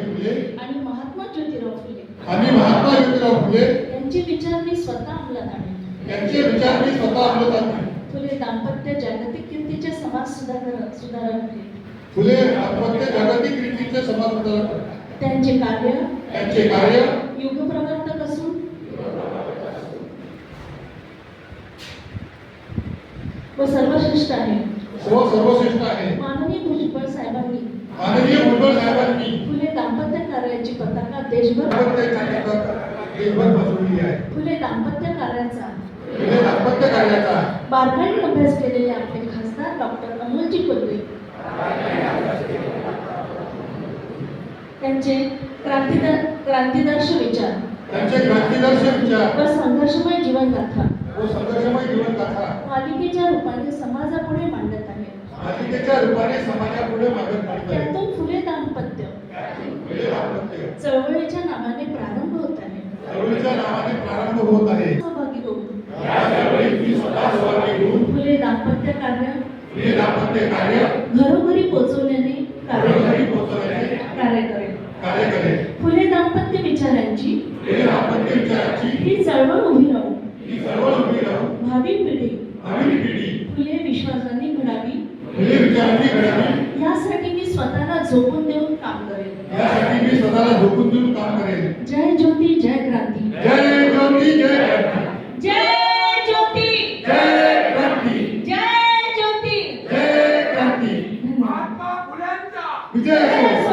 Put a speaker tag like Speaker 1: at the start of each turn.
Speaker 1: फुले
Speaker 2: आणि महात्मा ज्योतिराव फुले
Speaker 1: यांचे
Speaker 2: विचार मी स्वतः अंमलात आणले. फुले दाम्पत्य जागतिक कीर्तीचे समाज सुधारक होते.
Speaker 1: फुले दाम्पत्य जागतिक कीर्तीचे समाज सुधारक.
Speaker 2: त्यांचे कार्य युगप्रवर्तक असून व सर्वश्रेष्ठ आहे. माननीय भुजबळ साहेबांनी फुले दाम्पत्य कार्याची पताका देशभर
Speaker 1: बसवली आहे.
Speaker 2: फुले दाम्पत्य कार्याचा बारकाईने अभ्यास केलेले आपले खासदार डॉक्टर अमोलजी कोल्हे त्यांचे क्रांतिदर्श विचार व संघर्षमय जीवनगाथा मालिकेच्या रूपाने समाजापुढे मांडत आहे. त्यातून फुले दाम्पत्य चळवळीच्या नावाने प्रारंभ होत आहे. सहभागी होऊन फुले दाम्पत्य कार्य घरोघरी पोहोचवण्याने कार्य करेल. फुले दाम्पत्य विचारांची ही चळवळ उभी राहून भावी पिढी फुले विश्वासाने घडावी यासाठी मी स्वतःला झोकून देऊन काम करेल. जय ज्योती जय क्रांती.
Speaker 1: जय ज्योती जय क्रांती.
Speaker 2: जय ज्योती
Speaker 1: जय क्रांती.
Speaker 2: जय ज्योती
Speaker 1: जय क्रांती.
Speaker 2: धन्यवाद.
Speaker 1: महात्मा फुल्यांचा विजय.